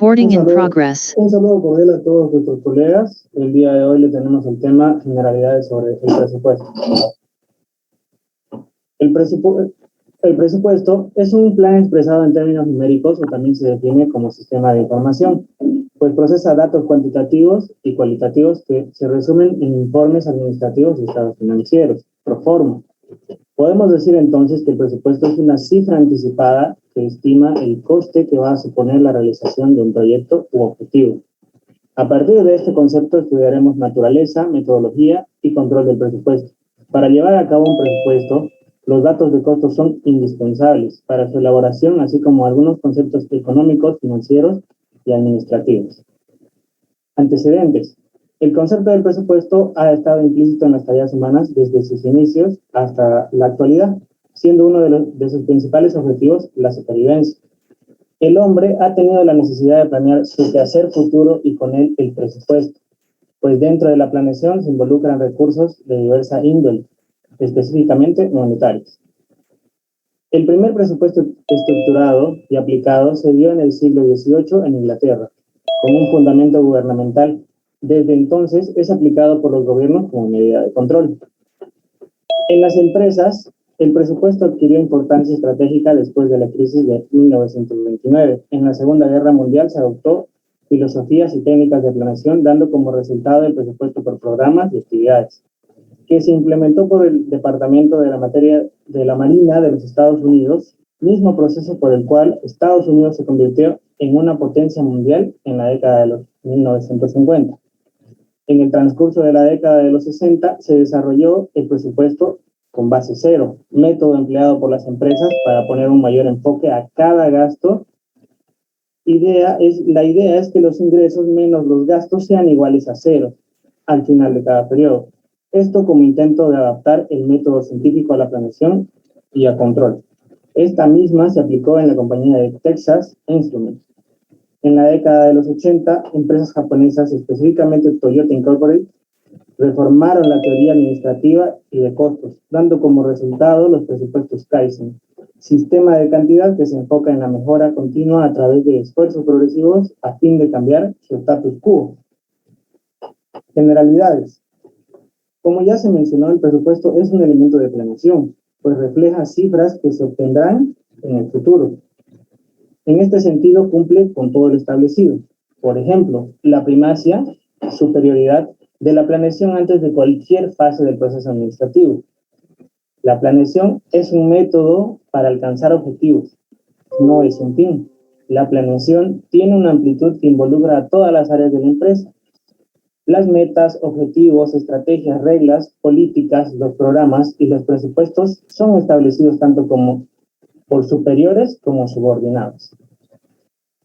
Recording in progress. Un saludo cordial a todos nuestros colegas. El día de hoy le tenemos el tema generalidades sobre el presupuesto. El presupuesto es un plan expresado en términos numéricos o también se define como sistema de información, pues procesa datos cuantitativos y cualitativos que se resumen en informes administrativos y estados financieros, pro forma. Podemos decir entonces que el presupuesto es una cifra anticipada que estima el coste que va a suponer la realización de un proyecto u objetivo. A partir de este concepto estudiaremos naturaleza, metodología y control del presupuesto. Para llevar a cabo un presupuesto, los datos de costos son indispensables para su elaboración, así como algunos conceptos económicos, financieros y administrativos. Antecedentes. El concepto del presupuesto ha estado implícito en las tareas humanas desde sus inicios hasta la actualidad, siendo uno de sus principales objetivos la supervivencia. El hombre ha tenido la necesidad de planear su quehacer futuro y con él el presupuesto, pues dentro de la planeación se involucran recursos de diversa índole, específicamente monetarios. El primer presupuesto estructurado y aplicado se dio en el siglo XVIII en Inglaterra, con un fundamento gubernamental. Desde entonces es aplicado por los gobiernos como medida de control. En las empresas, el presupuesto adquirió importancia estratégica después de la crisis de 1929. En la Segunda Guerra Mundial se adoptó filosofías y técnicas de planeación, dando como resultado el presupuesto por programas y actividades, que se implementó por el Departamento de la Materia de la Marina de los Estados Unidos, mismo proceso por el cual Estados Unidos se convirtió en una potencia mundial en la década de los 1950. En el transcurso de la década de los 60 se desarrolló el presupuesto con base cero, método empleado por las empresas para poner un mayor enfoque a cada gasto. La idea es que los ingresos menos los gastos sean iguales a cero al final de cada periodo. Esto como intento de adaptar el método científico a la planeación y a control. Esta misma se aplicó en la compañía de Texas Instruments. En la década de los 80, empresas japonesas, específicamente Toyota Incorporated, reformaron la teoría administrativa y de costos, dando como resultado los presupuestos Kaizen, sistema de cantidad que se enfoca en la mejora continua a través de esfuerzos progresivos a fin de cambiar su status quo. Generalidades. Como ya se mencionó, el presupuesto es un elemento de planeación, pues refleja cifras que se obtendrán en el futuro. En este sentido, cumple con todo lo establecido. Por ejemplo, la primacia, superioridad de la planeación antes de cualquier fase del proceso administrativo. La planeación es un método para alcanzar objetivos, no es un fin. La planeación tiene una amplitud que involucra a todas las áreas de la empresa. Las metas, objetivos, estrategias, reglas, políticas, los programas y los presupuestos son establecidos tanto como por superiores como subordinados.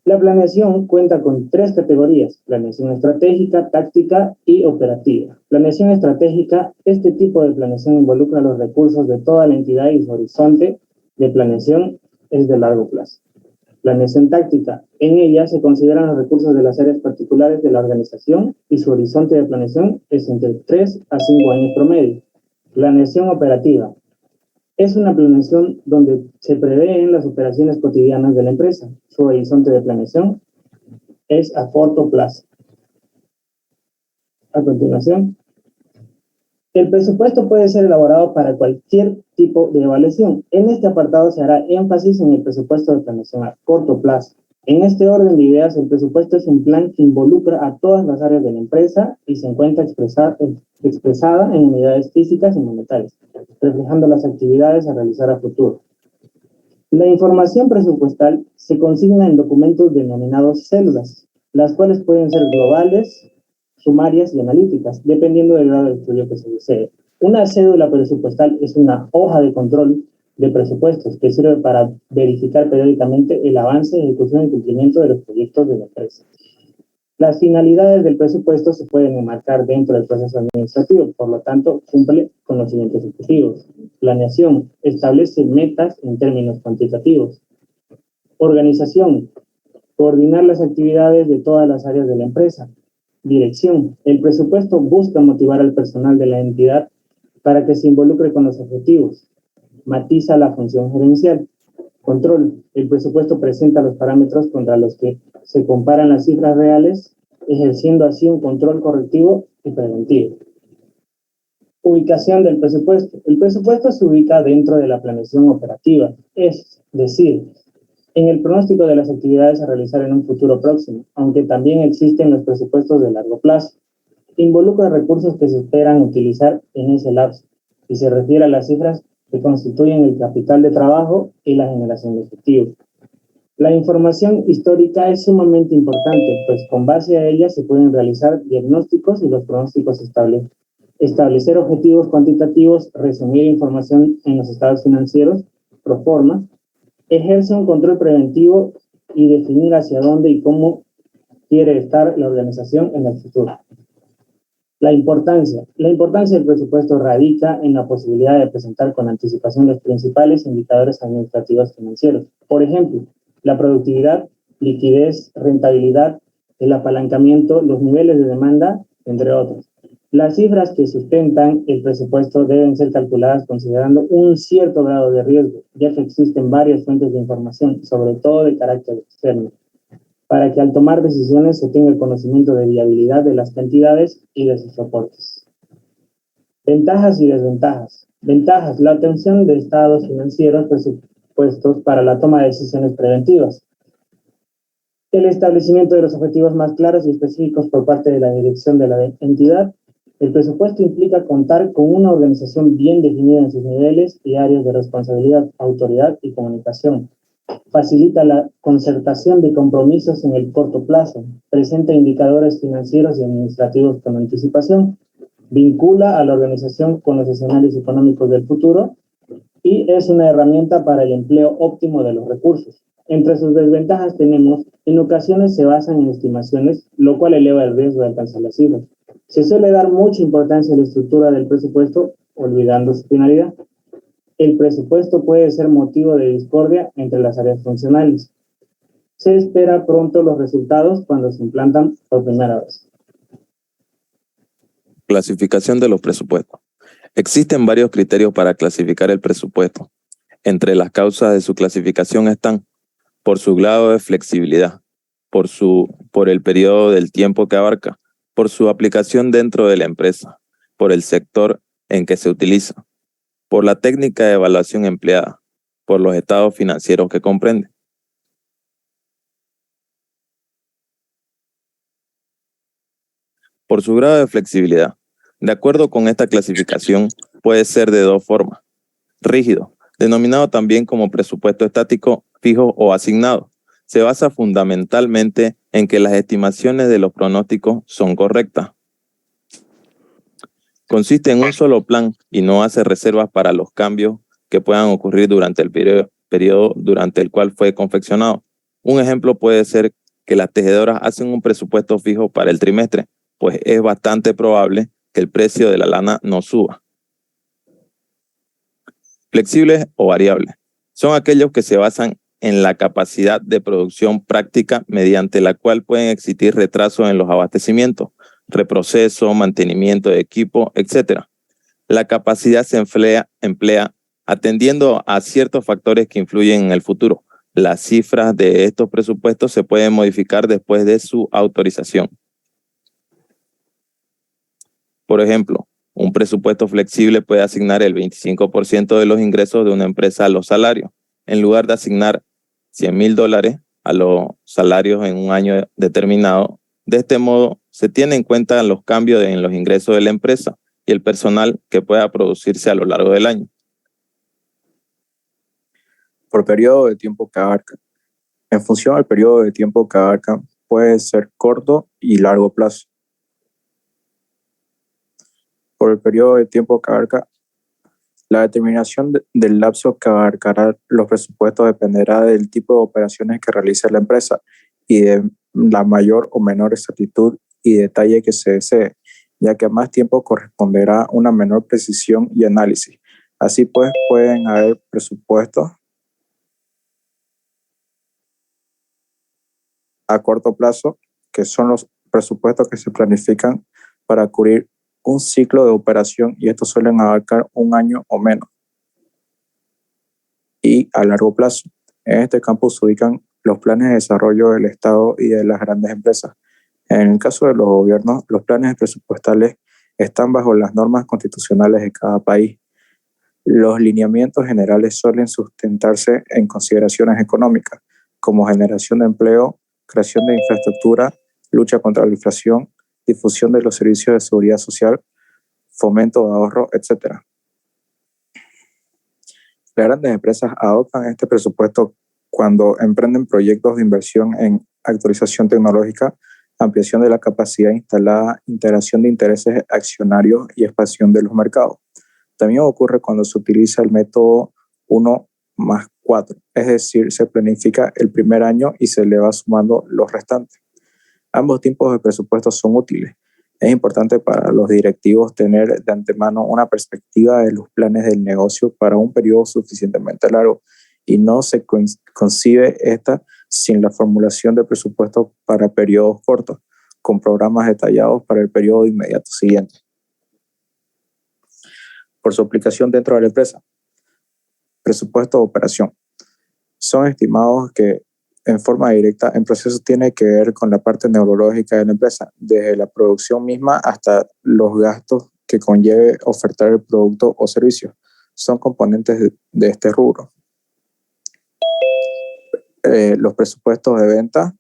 La planeación cuenta con tres categorías: planeación estratégica, táctica y operativa. Planeación estratégica: este tipo de planeación involucra los recursos de toda la entidad y su horizonte de planeación es de largo plazo. Planeación táctica: en ella se consideran los recursos de las áreas particulares de la organización y su horizonte de planeación es entre 3 a 5 años promedio. Planeación operativa: es una planeación donde se prevén las operaciones cotidianas de la empresa. Su horizonte de planeación es a corto plazo. A continuación, el presupuesto puede ser elaborado para cualquier tipo de evaluación. En este apartado se hará énfasis en el presupuesto de planeación a corto plazo. En este orden de ideas, el presupuesto es un plan que involucra a todas las áreas de la empresa y se encuentra expresada en unidades físicas y monetarias, reflejando las actividades a realizar a futuro. La información presupuestal se consigna en documentos denominados células, las cuales pueden ser globales, sumarias y analíticas, dependiendo del grado de estudio que se desee. Una cédula presupuestal es una hoja de control de presupuestos que sirve para verificar periódicamente el avance, ejecución y cumplimiento de los proyectos de la empresa. Las finalidades del presupuesto se pueden enmarcar dentro del proceso administrativo, por lo tanto, cumple con los siguientes objetivos. Planeación: establece metas en términos cuantitativos. Organización: coordinar las actividades de todas las áreas de la empresa. Dirección: el presupuesto busca motivar al personal de la entidad para que se involucre con los objetivos. Matiza la función gerencial. Control: el presupuesto presenta los parámetros contra los que se comparan las cifras reales, ejerciendo así un control correctivo y preventivo. Ubicación del presupuesto. El presupuesto se ubica dentro de la planeación operativa, es decir, en el pronóstico de las actividades a realizar en un futuro próximo, aunque también existen los presupuestos de largo plazo. Involucra recursos que se esperan utilizar en ese lapso y se refiere a las cifras que constituyen el capital de trabajo y la generación de efectivo. La información histórica es sumamente importante, pues con base a ella se pueden realizar diagnósticos y los pronósticos establecer objetivos cuantitativos, resumir información en los estados financieros, proforma, ejerce un control preventivo y definir hacia dónde y cómo quiere estar la organización en el futuro. La importancia del presupuesto radica en la posibilidad de presentar con anticipación los principales indicadores administrativos financieros. Por ejemplo, la productividad, liquidez, rentabilidad, el apalancamiento, los niveles de demanda, entre otros. Las cifras que sustentan el presupuesto deben ser calculadas considerando un cierto grado de riesgo, ya que existen varias fuentes de información, sobre todo de carácter externo, para que al tomar decisiones se tenga el conocimiento de viabilidad de las cantidades y de sus soportes. Ventajas y desventajas. Ventajas: la obtención de estados financieros presupuestos para la toma de decisiones preventivas. El establecimiento de los objetivos más claros y específicos por parte de la dirección de la entidad. El presupuesto implica contar con una organización bien definida en sus niveles y áreas de responsabilidad, autoridad y comunicación. Facilita la concertación de compromisos en el corto plazo. Presenta indicadores financieros y administrativos con anticipación. Vincula a la organización con los escenarios económicos del futuro y es una herramienta para el empleo óptimo de los recursos. Entre sus desventajas tenemos, en ocasiones se basan en estimaciones, lo cual eleva el riesgo de alcanzar las cifras. Se suele dar mucha importancia a la estructura del presupuesto, olvidando su finalidad. El presupuesto puede ser motivo de discordia entre las áreas funcionales. Se espera pronto los resultados cuando se implantan por primera vez. Clasificación de los presupuestos. Existen varios criterios para clasificar el presupuesto. Entre las causas de su clasificación están por su grado de flexibilidad, por el periodo del tiempo que abarca, por su aplicación dentro de la empresa, por el sector en que se utiliza, por la técnica de evaluación empleada, por los estados financieros que comprende. Por su grado de flexibilidad. De acuerdo con esta clasificación, puede ser de dos formas. Rígido, denominado también como presupuesto estático, fijo o asignado. Se basa fundamentalmente en que las estimaciones de los pronósticos son correctas. Consiste en un solo plan y no hace reservas para los cambios que puedan ocurrir durante el periodo durante el cual fue confeccionado. Un ejemplo puede ser que las tejedoras hacen un presupuesto fijo para el trimestre, pues es bastante probable que el precio de la lana no suba. Flexibles o variables. Son aquellos que se basan en la capacidad de producción práctica mediante la cual pueden existir retrasos en los abastecimientos, reproceso, mantenimiento de equipo, etc. La capacidad se emplea atendiendo a ciertos factores que influyen en el futuro. Las cifras de estos presupuestos se pueden modificar después de su autorización. Por ejemplo, un presupuesto flexible puede asignar el 25% de los ingresos de una empresa a los salarios, en lugar de asignar $100,000 a los salarios en un año determinado. De este modo, se tienen en cuenta los cambios en los ingresos de la empresa y el personal que pueda producirse a lo largo del año. Por periodo de tiempo que abarca. En función al periodo de tiempo que abarca, puede ser corto y largo plazo. Por el periodo de tiempo que abarca, la determinación del lapso que abarcará los presupuestos dependerá del tipo de operaciones que realice la empresa y de la mayor o menor exactitud y detalle que se desee, ya que a más tiempo corresponderá una menor precisión y análisis. Así pues, pueden haber presupuestos a corto plazo, que son los presupuestos que se planifican para cubrir un ciclo de operación y estos suelen abarcar un año o menos. Y a largo plazo, en este campo se ubican los planes de desarrollo del Estado y de las grandes empresas. En el caso de los gobiernos, los planes presupuestales están bajo las normas constitucionales de cada país. Los lineamientos generales suelen sustentarse en consideraciones económicas, como generación de empleo, creación de infraestructura, lucha contra la inflación, difusión de los servicios de seguridad social, fomento de ahorro, etc. Las grandes empresas adoptan este presupuesto cuando emprenden proyectos de inversión en actualización tecnológica, ampliación de la capacidad instalada, integración de intereses accionarios y expansión de los mercados. También ocurre cuando se utiliza el método 1+4, es decir, se planifica el primer año y se le va sumando los restantes. Ambos tipos de presupuestos son útiles. Es importante para los directivos tener de antemano una perspectiva de los planes del negocio para un periodo suficientemente largo y no se concibe esta sin la formulación de presupuestos para periodos cortos, con programas detallados para el periodo inmediato siguiente. Por su aplicación dentro de la empresa. Presupuesto de operación. Son estimados que en forma directa en procesos tiene que ver con la parte neurológica de la empresa, desde la producción misma hasta los gastos que conlleve ofertar el producto o servicio. Son componentes de este rubro. Los presupuestos de venta,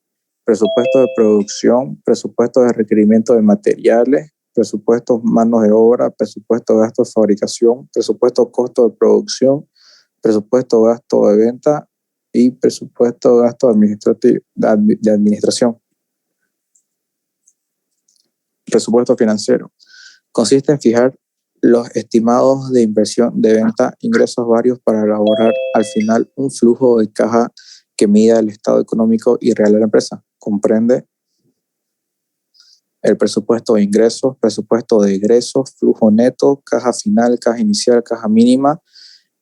presupuesto de producción, presupuesto de requerimiento de materiales, presupuestos manos de obra, presupuesto de gasto de fabricación, presupuesto costo de producción, presupuesto de gasto de venta y presupuesto de gasto de administración. Presupuesto financiero. Consiste en fijar los estimados de inversión, de venta, ingresos varios para elaborar al final un flujo de caja que mida el estado económico y real de la empresa. Comprende el presupuesto de ingresos, presupuesto de egresos, flujo neto, caja final, caja inicial, caja mínima.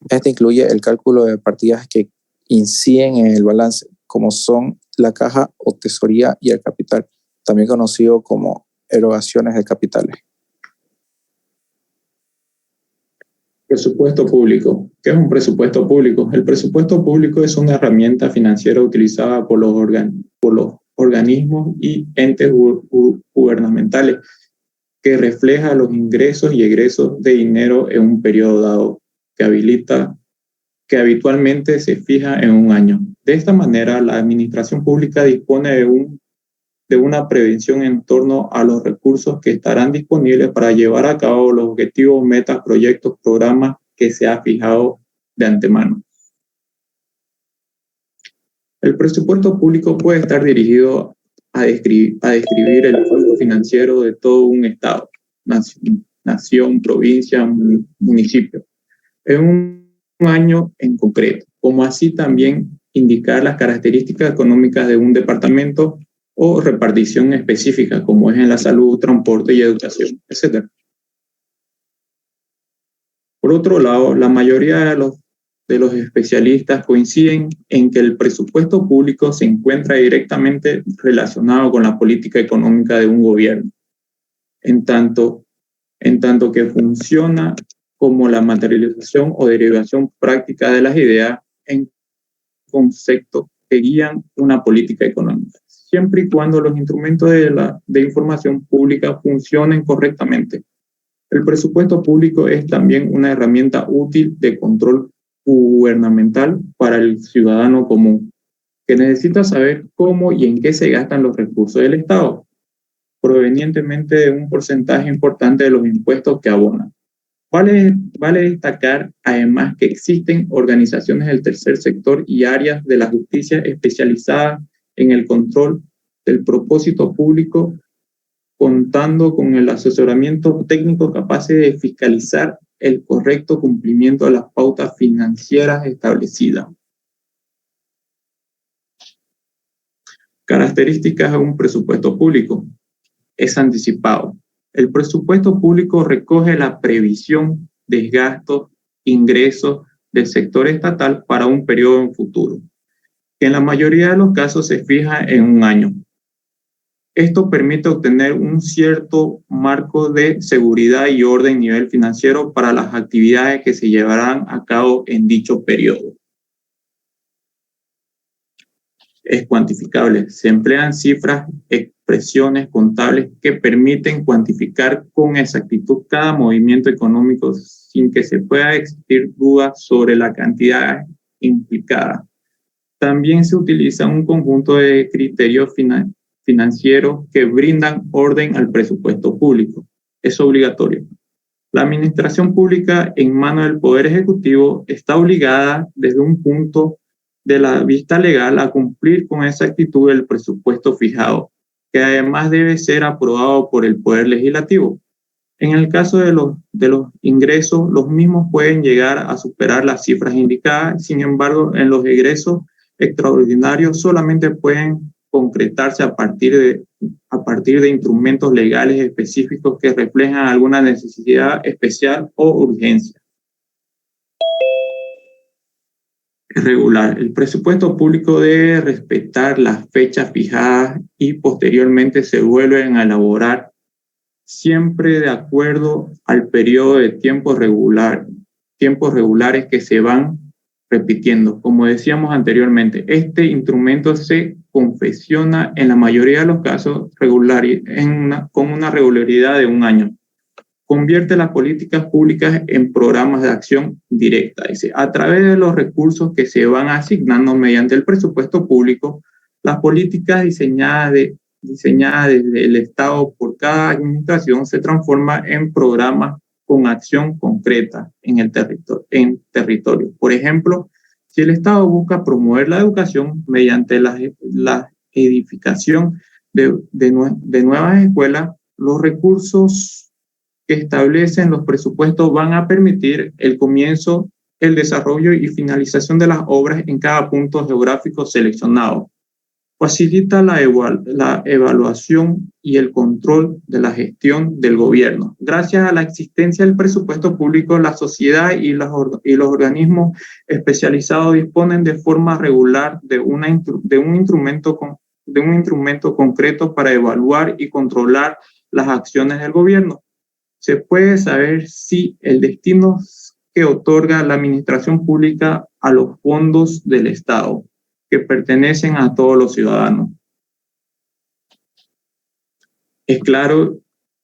Este incluye el cálculo de partidas que inciden en el balance, como son la caja o tesorería y el capital, también conocido como erogaciones de capitales. Presupuesto público. ¿Qué es un presupuesto público? El presupuesto público es una herramienta financiera utilizada por los organismos y entes gubernamentales que refleja los ingresos y egresos de dinero en un periodo dado, que habitualmente se fija en un año. De esta manera, la administración pública dispone de una prevención en torno a los recursos que estarán disponibles para llevar a cabo los objetivos, metas, proyectos, programas que se ha fijado de antemano. El presupuesto público puede estar dirigido a describir el flujo financiero de todo un estado, nación, provincia, municipio, en un año en concreto, como así también indicar las características económicas de un departamento o repartición específica, como es en la salud, transporte y educación, etc. Por otro lado, la mayoría de los especialistas coinciden en que el presupuesto público se encuentra directamente relacionado con la política económica de un gobierno, en tanto que funciona como la materialización o derivación práctica de las ideas en conceptos que guían una política económica, siempre y cuando los instrumentos de información pública funcionen correctamente. El presupuesto público es también una herramienta útil de control gubernamental para el ciudadano común, que necesita saber cómo y en qué se gastan los recursos del Estado, provenientemente de un porcentaje importante de los impuestos que abonan. Vale destacar además que existen organizaciones del tercer sector y áreas de la justicia especializadas en el control del propósito público, contando con el asesoramiento técnico capaz de fiscalizar el correcto cumplimiento de las pautas financieras establecidas. Características de un presupuesto público. Es anticipado. El presupuesto público recoge la previsión de gastos, ingresos del sector estatal para un periodo en futuro, que en la mayoría de los casos se fija en un año. Esto permite obtener un cierto marco de seguridad y orden a nivel financiero para las actividades que se llevarán a cabo en dicho periodo. es cuantificable. Se emplean cifras, expresiones contables que permiten cuantificar con exactitud cada movimiento económico sin que se pueda existir duda sobre la cantidad implicada. También se utiliza un conjunto de criterios financieros que brindan orden al presupuesto público. Es obligatorio. La administración pública en manos del Poder Ejecutivo está obligada desde un punto de la vista legal a cumplir con exactitud el presupuesto fijado, que además debe ser aprobado por el Poder Legislativo. En el caso de los ingresos, los mismos pueden llegar a superar las cifras indicadas. Sin embargo, en los egresos extraordinarios solamente pueden concretarse a partir de instrumentos legales específicos que reflejan alguna necesidad especial o urgencia. Regular. El presupuesto público debe respetar las fechas fijadas y posteriormente se vuelven a elaborar siempre de acuerdo al periodo de tiempos regulares que se van repitiendo. Como decíamos anteriormente, este instrumento se confecciona en la mayoría de los casos con una regularidad de 1 año. Convierte las políticas públicas en programas de acción directa. Dice, a través de los recursos que se van asignando mediante el presupuesto público, las políticas diseñadas desde el Estado por cada administración se transforman en programas con acción concreta en territorio. Por ejemplo, si el Estado busca promover la educación mediante la edificación de nuevas escuelas, los recursos que establecen los presupuestos van a permitir el comienzo, el desarrollo y finalización de las obras en cada punto geográfico seleccionado. Facilita la evaluación y el control de la gestión del gobierno. Gracias a la existencia del presupuesto público, la sociedad y los organismos especializados disponen de forma regular de un instrumento concreto para evaluar y controlar las acciones del gobierno. Se puede saber si el destino que otorga la administración pública a los fondos del Estado, que pertenecen a todos los ciudadanos. Es claro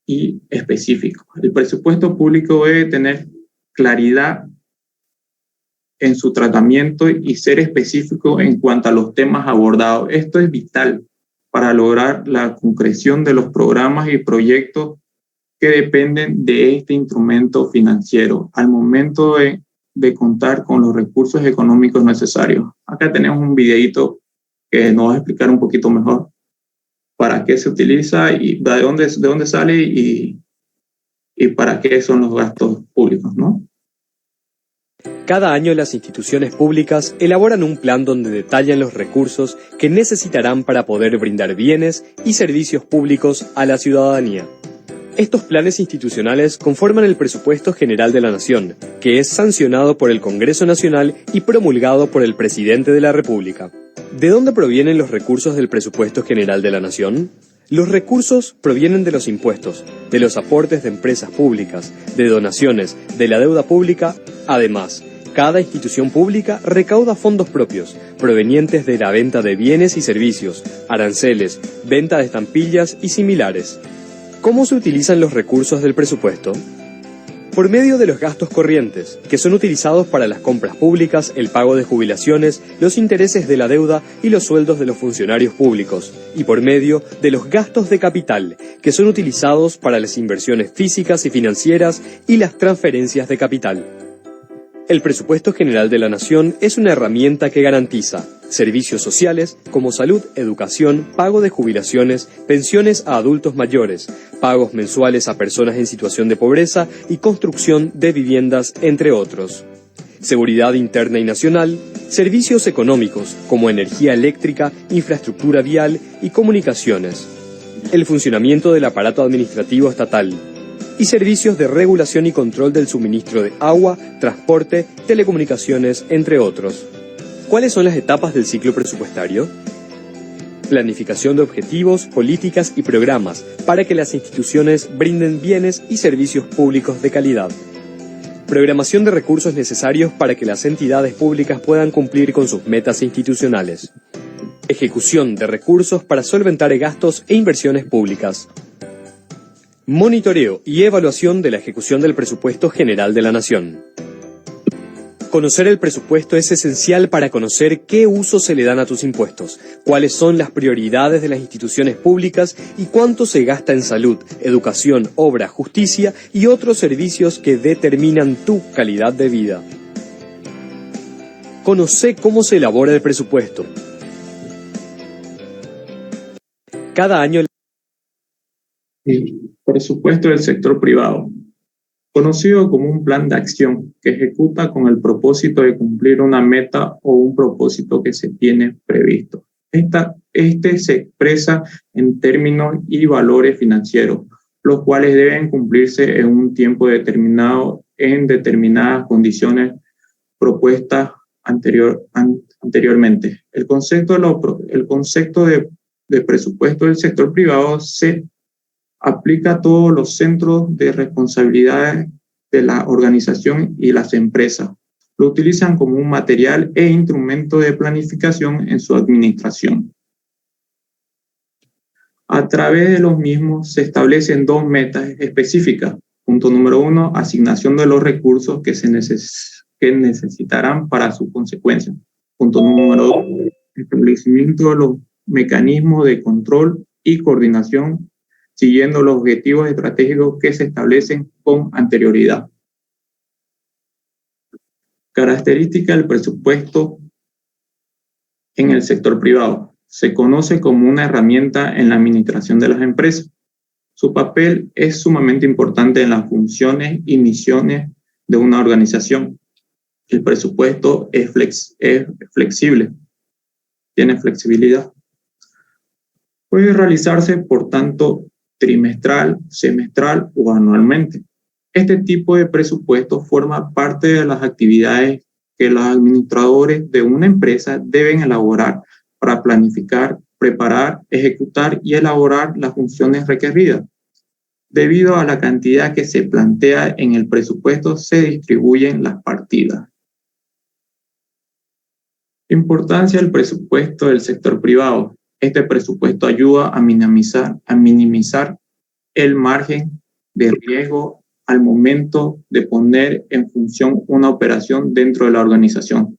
y específico. El presupuesto público debe tener claridad en su tratamiento y ser específico en cuanto a los temas abordados. Esto es vital para lograr la concreción de los programas y proyectos que dependen de este instrumento financiero al momento de contar con los recursos económicos necesarios. Acá tenemos un videito que nos va a explicar un poquito mejor para qué se utiliza y de dónde sale y para qué son los gastos públicos, ¿no? Cada año las instituciones públicas elaboran un plan donde detallan los recursos que necesitarán para poder brindar bienes y servicios públicos a la ciudadanía. Estos planes institucionales conforman el Presupuesto General de la Nación, que es sancionado por el Congreso Nacional y promulgado por el Presidente de la República. ¿De dónde provienen los recursos del Presupuesto General de la Nación? Los recursos provienen de los impuestos, de los aportes de empresas públicas, de donaciones, de la deuda pública. Además, cada institución pública recauda fondos propios, provenientes de la venta de bienes y servicios, aranceles, venta de estampillas y similares. ¿Cómo se utilizan los recursos del presupuesto? Por medio de los gastos corrientes, que son utilizados para las compras públicas, el pago de jubilaciones, los intereses de la deuda y los sueldos de los funcionarios públicos, y por medio de los gastos de capital, que son utilizados para las inversiones físicas y financieras y las transferencias de capital. El Presupuesto General de la Nación es una herramienta que garantiza servicios sociales como salud, educación, pago de jubilaciones, pensiones a adultos mayores, pagos mensuales a personas en situación de pobreza y construcción de viviendas, entre otros. Seguridad interna y nacional, servicios económicos como energía eléctrica, infraestructura vial y comunicaciones, el funcionamiento del aparato administrativo estatal, y servicios de regulación y control del suministro de agua, transporte, telecomunicaciones, entre otros. ¿Cuáles son las etapas del ciclo presupuestario? Planificación de objetivos, políticas y programas para que las instituciones brinden bienes y servicios públicos de calidad. Programación de recursos necesarios para que las entidades públicas puedan cumplir con sus metas institucionales. Ejecución de recursos para solventar gastos e inversiones públicas. Monitoreo y evaluación de la ejecución del presupuesto general de la Nación. Conocer el presupuesto es esencial para conocer qué uso se le dan a tus impuestos, cuáles son las prioridades de las instituciones públicas y cuánto se gasta en salud, educación, obra, justicia y otros servicios que determinan tu calidad de vida. Conoce cómo se elabora el presupuesto. Cada año El presupuesto del sector privado, conocido como un plan de acción que ejecuta con el propósito de cumplir una meta o un propósito que se tiene previsto. Este se expresa en términos y valores financieros, los cuales deben cumplirse en un tiempo determinado en determinadas condiciones propuestas anteriormente. El concepto de presupuesto del sector privado se aplica a todos los centros de responsabilidades de la organización y las empresas. Lo utilizan como un material e instrumento de planificación en su administración. A través de los mismos se establecen dos metas específicas. Punto número 1, asignación de los recursos que necesitarán para su consecuencia. Punto número 2, establecimiento de los mecanismos de control y coordinación siguiendo los objetivos estratégicos que se establecen con anterioridad. Característica del presupuesto en el sector privado. Se conoce como una herramienta en la administración de las empresas. Su papel es sumamente importante en las funciones y misiones de una organización. El presupuesto es flexible, tiene flexibilidad. Puede realizarse, por tanto, trimestral, semestral o anualmente. Este tipo de presupuesto forma parte de las actividades que los administradores de una empresa deben elaborar para planificar, preparar, ejecutar y elaborar las funciones requeridas. Debido a la cantidad que se plantea en el presupuesto, se distribuyen las partidas. Importancia del presupuesto del sector privado. Este presupuesto ayuda a minimizar el margen de riesgo al momento de poner en función una operación dentro de la organización.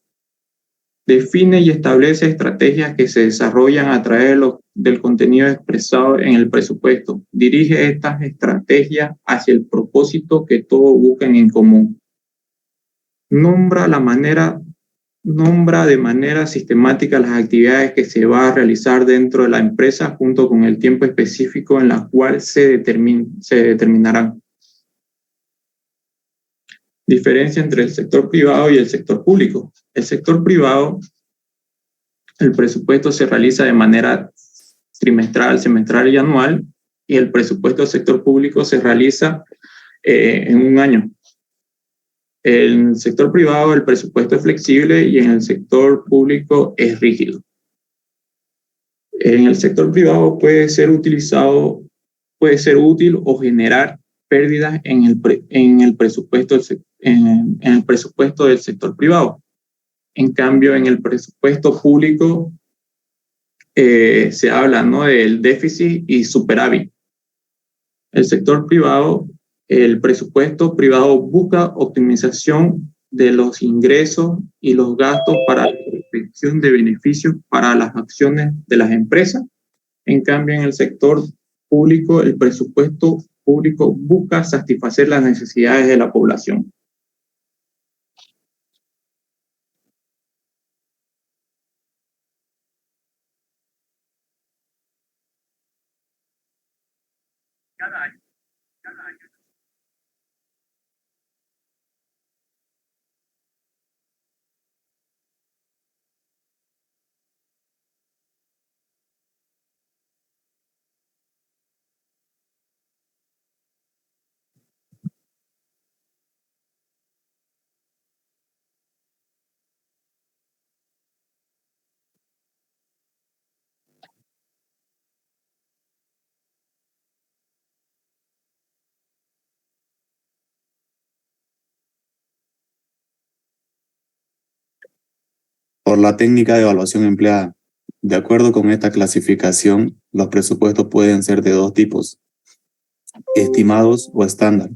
Define y establece estrategias que se desarrollan a través del contenido expresado en el presupuesto. Dirige estas estrategias hacia el propósito que todos buscan en común. Nombra de manera sistemática las actividades que se va a realizar dentro de la empresa junto con el tiempo específico en la cual se determinarán. Diferencia entre el sector privado y el sector público. El sector privado, el presupuesto se realiza de manera trimestral, semestral y anual, y el presupuesto del sector público se realiza en un año. En el sector privado el presupuesto es flexible y en el sector público es rígido. En el sector privado puede ser útil o generar pérdidas en el presupuesto del sector privado. En cambio, en el presupuesto público se habla, ¿no?, del déficit y superávit. El presupuesto privado busca optimización de los ingresos y los gastos para la obtención de beneficios para las acciones de las empresas. En cambio, en el sector público, el presupuesto público busca satisfacer las necesidades de la población. Cada año. Por la técnica de evaluación empleada. De acuerdo con esta clasificación, los presupuestos pueden ser de dos tipos: estimados o estándar.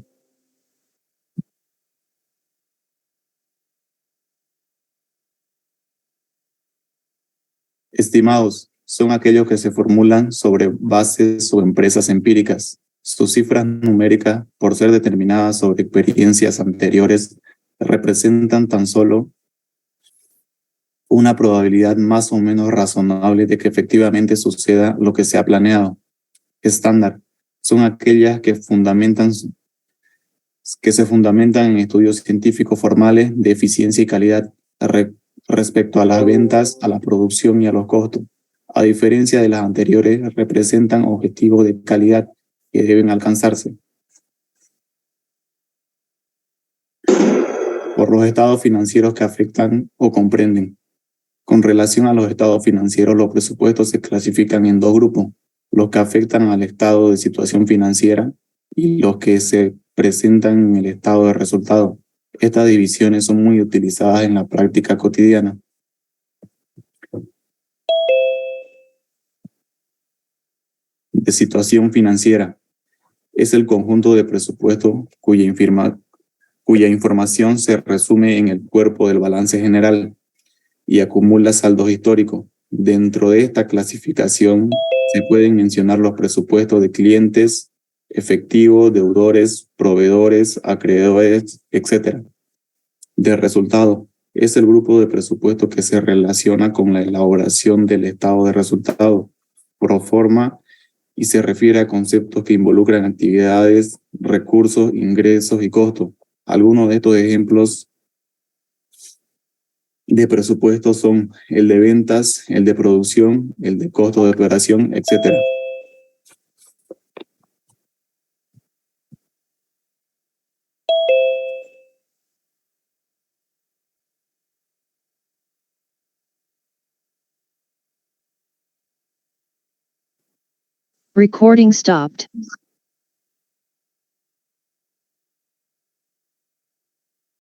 Estimados son aquellos que se formulan sobre bases o empresas empíricas. Sus cifras numéricas, por ser determinadas sobre experiencias anteriores, representan tan solo una probabilidad más o menos razonable de que efectivamente suceda lo que se ha planeado. Estándar son aquellas que se fundamentan en estudios científicos formales de eficiencia y calidad respecto a las ventas, a la producción y a los costos. A diferencia de las anteriores, representan objetivos de calidad que deben alcanzarse por los estados financieros que afectan o comprenden. Con relación a los estados financieros, los presupuestos se clasifican en dos grupos: los que afectan al estado de situación financiera y los que se presentan en el estado de resultado. Estas divisiones son muy utilizadas en la práctica cotidiana. De situación financiera es el conjunto de presupuestos cuya información se resume en el cuerpo del balance general y acumula saldos históricos. Dentro de esta clasificación se pueden mencionar los presupuestos de clientes, efectivos, deudores, proveedores, acreedores, etc. De resultado es el grupo de presupuestos que se relaciona con la elaboración del estado de resultado pro forma y se refiere a conceptos que involucran actividades, recursos, ingresos y costos. Algunos de estos ejemplos de presupuestos son el de ventas, el de producción, el de costo de operación, etc. Recording stopped.